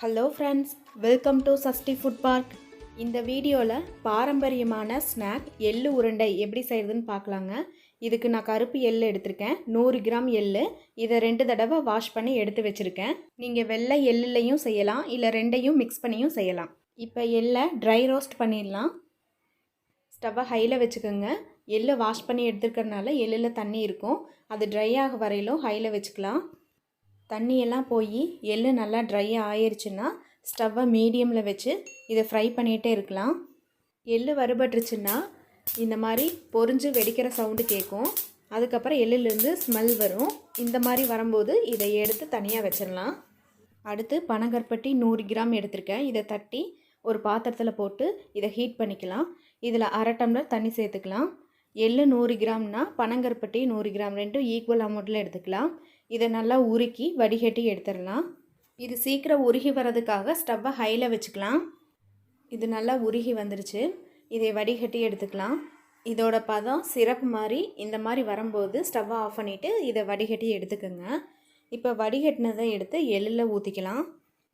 Hello friends, welcome to SashtiFoodPark. இந்த வீடியோவில் பாரம்பரியமான ஸ்நாக் எள்ளு உருண்டை எப்படி செய்கிறதுன்னு பார்க்கலாங்க. இதுக்கு நான் கருப்பு எள்ளு எடுத்திருக்கேன், 100 கிராம் எள்ளு. இதை 2 தடவை வாஷ் பண்ணி எடுத்து வச்சுருக்கேன். நீங்கள் வெள்ளை எள்ளுலையும் செய்யலாம், இல்லை ரெண்டையும் மிக்ஸ் பண்ணியும் செய்யலாம். இப்போ எள்ளை ட்ரை ரோஸ்ட் பண்ணிடலாம். ஸ்டவ்வை ஹையில் வச்சுக்கோங்க. எள்ளை வாஷ் பண்ணி எடுத்துருக்கறனால எள்ளில் தண்ணி இருக்கும், அது ட்ரை ஆக வரையிலும் ஹையில் வச்சுக்கலாம். தண்ணியெல்லாம் போய் எள்ளு நல்லா ட்ரை ஆயிடுச்சுன்னா ஸ்டவ்வை மீடியமில் வச்சு இதை ஃப்ரை பண்ணிகிட்டே இருக்கலாம். எள்ளு வறுபட்டுருச்சுன்னா இந்த மாதிரி பொரிஞ்சு வெடிக்கிற சவுண்டு கேட்கும். அதுக்கப்புறம் எள்ளுலேருந்து ஸ்மெல் வரும். இந்த மாதிரி வரும்போது இதை எடுத்து தனியாக வச்சிடலாம். அடுத்து பனங்கற்பட்டி 100 கிராம் எடுத்திருக்கேன். இதை தட்டி ஒரு பாத்திரத்தில் போட்டு இதை ஹீட் பண்ணிக்கலாம். இதில் 1/2 டம்ளர் தண்ணி சேர்த்துக்கலாம். எள்ளு 100 கிராம்னா பனங்கற்பட்டி 100 கிராம், ரெண்டும் ஈக்குவல் அமௌண்ட்டில் எடுத்துக்கலாம். இதை நல்லா உருக்கி வடிகட்டி எடுத்துடலாம். இது சீக்கிரம் உருகி வர்றதுக்காக ஸ்டவ்வை ஹையில் வச்சுக்கலாம். இது நல்லா உருகி வந்துருச்சு. இதை வடிகட்டி எடுத்துக்கலாம். இதோட பதம் சிரப்பு மாதிரி இந்த மாதிரி வரும்போது ஸ்டவ்வை ஆஃப் பண்ணிவிட்டு இதை வடிகட்டி எடுத்துக்கோங்க. இப்போ வடிகட்டினதை எடுத்து எள்ளில் ஊற்றிக்கலாம்.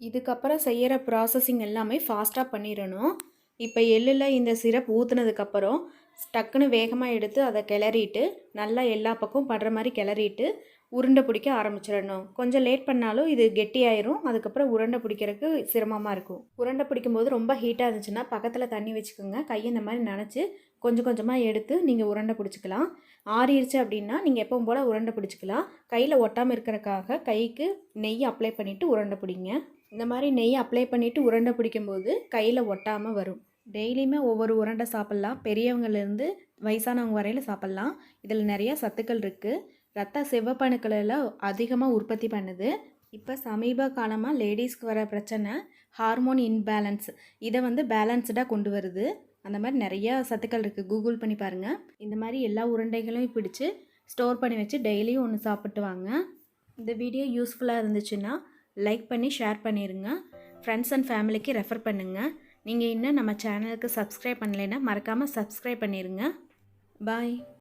இதுக்கப்புறம் செய்கிற ப்ராசஸிங் எல்லாமே ஃபாஸ்ட்டாக பண்ணிடணும். இப்போ எள்ளில் இந்த சிரப் ஊற்றுனதுக்கப்புறம் டக்குன்னு வேகமாக எடுத்து அதை கிளறிட்டு நல்லா எல்லா பக்கம் படுற மாதிரி கிளறிட்டு உருண்டை பிடிக்க ஆரம்பிச்சிடணும். கொஞ்சம் லேட் பண்ணாலும் இது கெட்டியாயிரும். அதுக்கப்புறம் உருண்டை பிடிக்கிறதுக்கு சிரமமாக இருக்கும். உருண்டை பிடிக்கும்போது ரொம்ப ஹீட்டாக இருந்துச்சுன்னா பக்கத்தில் தண்ணி வச்சுக்கோங்க. கையை இந்த மாதிரி நனைச்சி கொஞ்சம் கொஞ்சமாக எடுத்து நீங்கள் உருண்டை பிடிச்சிக்கலாம். ஆறிடுச்சு அப்படின்னா நீங்கள் எப்பவும் போல் உருண்டை பிடிச்சிக்கலாம். கையில் ஒட்டாமல் இருக்கிறதுக்காக கைக்கு நெய் அப்ளை பண்ணிவிட்டு உருண்டை பிடிங்க. இந்த மாதிரி நெய் அப்ளை பண்ணிவிட்டு உருண்டை பிடிக்கும்போது கையில் ஒட்டாமல் வரும். டெய்லியுமே ஒவ்வொரு உருண்டை சாப்பிட்லாம். பெரியவங்கலேருந்து வயசானவங்க வரையில் சாப்பிட்லாம். இதில் நிறையா சத்துக்கள் இருக்குது. ரத்த சிவப்பணுக்களெல்லாம் அதிகமாக உற்பத்தி பண்ணுது. இப்போ சமீப காலமாக லேடிஸ்க்கு வர பிரச்சனை ஹார்மோன் இன்பேலன்ஸ். இதை பேலன்ஸ்டாக கொண்டு வருது. அந்த மாதிரி நிறையா சத்துக்கள் இருக்குது. கூகுள் பண்ணி பாருங்கள். இந்த மாதிரி எல்லா உருண்டைகளையும் பிடிச்சி ஸ்டோர் பண்ணி வச்சு டெய்லியும் ஒன்று சாப்பிட்டு வாங்க. இந்த வீடியோ யூஸ்ஃபுல்லாக இருந்துச்சுன்னா லைக் பண்ணி ஷேர் பண்ணிடுங்க. ஃப்ரெண்ட்ஸ் அண்ட் ஃபேமிலிக்கு ரெஃபர் பண்ணுங்கள். நீங்கள் இன்னும் நம்ம சேனலுக்கு சப்ஸ்கிரைப் பண்ணலைன்னா மறக்காமல் சப்ஸ்கிரைப் பண்ணிடுங்க. பாய்.